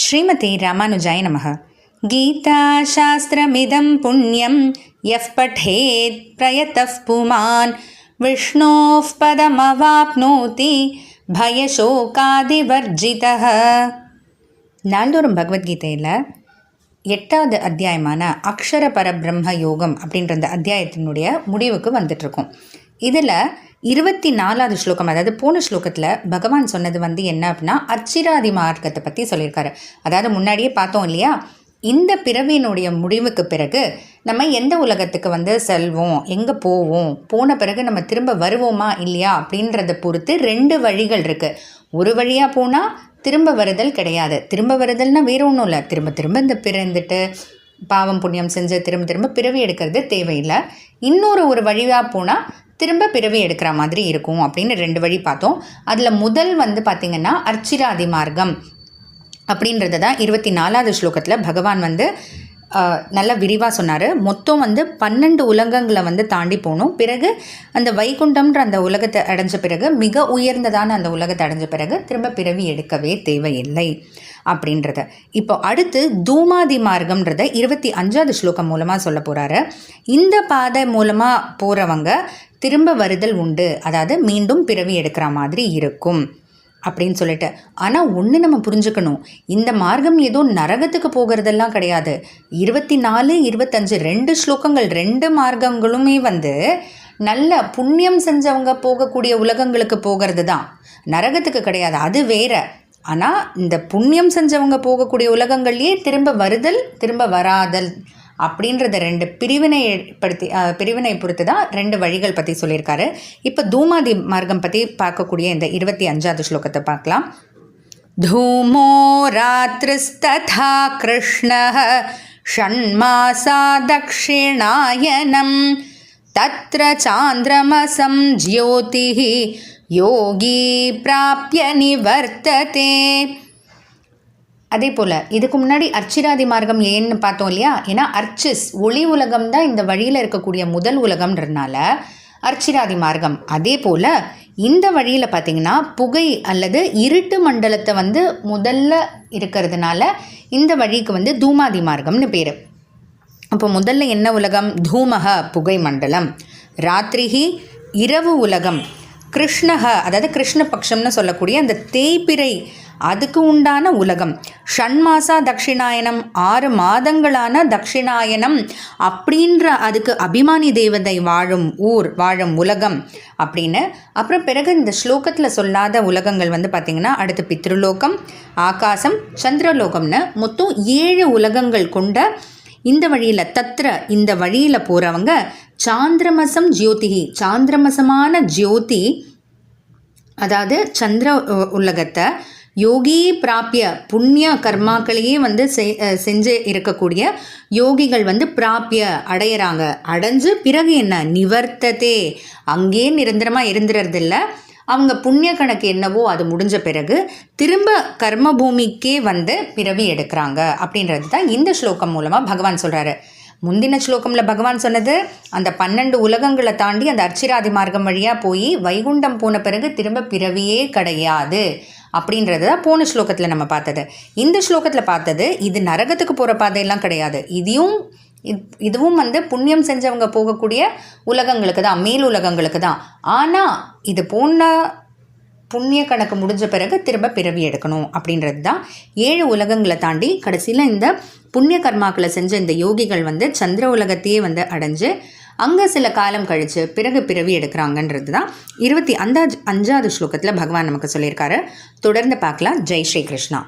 ஸ்ரீமதி ராமானுஜாய நமः. கீதாசாஸ்திரமிதம் புண்ணியம் யஃப் பठेत् பிரயதः புமான் விஷ்ணோः பதமவாப்னோதி பயசோகாதிவர்ஜிதः. நாள்தோறும் பகவத்கீதையில் 8வது அத்தியாயமான அக்ஷர பரபிரம்ம யோகம் அப்படின்ற அந்த அத்தியாயத்தினுடைய முடிவுக்கு வந்துட்டுருக்கோம். இதில் 24வது ஸ்லோகம், அதாவது போன ஸ்லோகத்தில் பகவான் சொன்னது என்ன அப்படின்னா, அர்ச்சிராதி மார்க்கத்தை பற்றி சொல்லியிருக்காரு. அதாவது முன்னாடியே பார்த்தோம் இல்லையா, இந்த பிறவியினுடைய முடிவுக்கு பிறகு நம்ம எந்த உலகத்துக்கு செல்வோம், எங்கே போவோம், போன பிறகு நம்ம திரும்ப வருவோமா இல்லையா அப்படின்றத பொறுத்து 2 வழிகள் இருக்குது. ஒரு வழியாக போனால் திரும்ப வருதல் கிடையாது. திரும்ப வருதல்னால் வேறு ஒன்றும் இல்லை, திரும்ப திரும்ப இந்த பிறந்துட்டு பாவம் புண்ணியம் செஞ்சு திரும்ப திரும்ப பிறவி எடுக்கிறது தேவையில்லை. ஒரு வழியாக போனால் திரும்ப பிறவி எடுக்கிற மாதிரி இருக்கும் அப்படின்னு 2 வழி பார்த்தோம். அதில் முதல் பார்த்திங்கன்னா அர்ச்சிராதி மார்க்கம் அப்படின்றது தான் 24வது ஸ்லோகத்தில் பகவான் நல்ல விரிவாக சொன்னார். மொத்தம் 12 உலகங்களை தாண்டி போகணும். பிறகு அந்த வைகுண்டம்ன்ற அந்த உலகத்தை அடைஞ்ச பிறகு, மிக உயர்ந்ததான அந்த உலகத்தை அடைஞ்ச பிறகு திரும்ப பிறவி எடுக்கவே தேவையில்லை அப்படின்றத. இப்போ அடுத்து தூமாதி மார்க்கம்ன்றத 25வது ஸ்லோகம் மூலமாக சொல்ல போகிறாரு. இந்த பாதை மூலமாக போகிறவங்க திரும்ப வருதல் உண்டு, அதாவது மீண்டும் பிறவி எடுக்கிற மாதிரி இருக்கும் அப்படின்னு சொல்லிட்டு. ஆனால் ஒன்று நம்ம புரிஞ்சுக்கணும், இந்த மார்க்கம் ஏதோ நரகத்துக்கு போகிறதெல்லாம் கிடையாது. 24, 25 2 ஸ்லோகங்கள், 2 மார்க்கங்களுமே நல்ல புண்ணியம் செஞ்சவங்க போகக்கூடிய உலகங்களுக்கு போகிறது தான், நரகத்துக்கு கிடையாது, அது வேற. ஆனால் இந்த புண்ணியம் செஞ்சவங்க போகக்கூடிய உலகங்கள்லேயே திரும்ப வருதல் திரும்ப வராதல் அப்படின்றத 2 பிரிவினை பொறுத்து தான் 2 வழிகள் பற்றி சொல்லியிருக்காரு. இப்போ தூமாதி மார்க்கம் பற்றி பார்க்கக்கூடிய இந்த 25வது ஸ்லோகத்தை பார்க்கலாம். தூமோ ராத்ரிஸ்ததா கிருஷ்ணः ஷண்மாசா தக்ஷிணாயனம் தத்ர சாந்திரமசம் ஜ்யோதிஹி யோகி பிராப்ய நிவர்த்ததே. அதே போல் இதுக்கு முன்னாடி அர்ச்சிராதி மார்க்கம் ஏன்னு பார்த்தோம் இல்லையா. ஏன்னா அர்ச்சிஸ் ஒளி உலகம் தான் இந்த வழியில் இருக்கக்கூடிய முதல் உலகம்ன்றதுனால அர்ச்சிராதி மார்க்கம். அதே போல் இந்த வழியில் பார்த்திங்கன்னா புகை அல்லது இருட்டு மண்டலத்தை முதல்ல இருக்கிறதுனால இந்த வழிக்கு தூமாதி மார்க்கம்னு பேர். அப்போ முதல்ல என்ன உலகம்? தூமக புகை மண்டலம், ராத்திரிஹி இரவு உலகம், கிருஷ்ணக அதாவது கிருஷ்ணபக்ஷம்னு சொல்லக்கூடிய அந்த தேய்பிறை அதுக்கு உண்டான உலகம், ஷண்மாசா தக்ஷிணாயனம் 6 மாதங்களான தக்ஷிணாயனம் அப்படின்ற அதுக்கு அபிமானி தேவதை வாழும் ஊர், வாழும் உலகம் அப்படின்னு. அப்புறம் பிறகு இந்த ஸ்லோகத்தில் சொல்லாத உலகங்கள் பார்த்திங்கன்னா அடுத்து பித்ருலோகம், ஆகாசம், சந்திரலோகம்னு மொத்தம் 7 உலகங்கள் கொண்ட இந்த வழியில் தத்ர இந்த வழியில் போகிறவங்க சாந்திரமசம் ஜோதிஹி சாந்திரமசமான ஜோதி அதாவது சந்திர உலகத்தை யோகி பிராப்பிய புண்ணிய கர்மாக்களையே செஞ்சு இருக்கக்கூடிய யோகிகள் பிராப்பிய அடையிறாங்க. அடைஞ்சு பிறகு என்ன? நிவர்த்ததே, அங்கேயே நிரந்தரமாக இருந்துறதில்ல. அவங்க புண்ணிய கணக்கு என்னவோ அது முடிஞ்ச பிறகு திரும்ப கர்ம பூமிக்கே பிறவி எடுக்கிறாங்க அப்படின்றது தான் இந்த ஸ்லோகம் மூலமாக பகவான் சொல்கிறாரு. முந்தின ஸ்லோகமில் பகவான் சொன்னது அந்த 12 உலகங்களை தாண்டி அந்த அர்ச்சிராதி மார்க்கம் வழியாக போய் வைகுண்டம் போன பிறகு திரும்ப பிறவியே கிடையாது அப்படின்றது தான் போன ஸ்லோகத்தில் நம்ம பார்த்தது. இந்த ஸ்லோகத்தில் பார்த்தது இது நரகத்துக்கு போகிற பாதையெல்லாம் கிடையாது. இதுவும் புண்ணியம் செஞ்சவங்க போகக்கூடிய உலகங்களுக்கு தான், மேல் உலகங்களுக்கு தான். ஆனால் இது போன புண்ணிய கணக்கு முடிஞ்ச பிறகு திரும்ப பிறவி எடுக்கணும் அப்படின்றது தான். 7 உலகங்களை தாண்டி கடைசியில் இந்த புண்ணிய கர்மாக்களை செஞ்ச இந்த யோகிகள் சந்திர உலகத்தையே அடைஞ்சு அங்கே சில காலம் கழித்து பிறகு பிறவி எடுக்கிறாங்கன்றது தான் 25வது ஸ்லோகத்தில் பகவான் நமக்கு சொல்லியிருக்காரு. தொடர்ந்து பார்க்கலாம். ஜெய் ஸ்ரீ கிருஷ்ணா.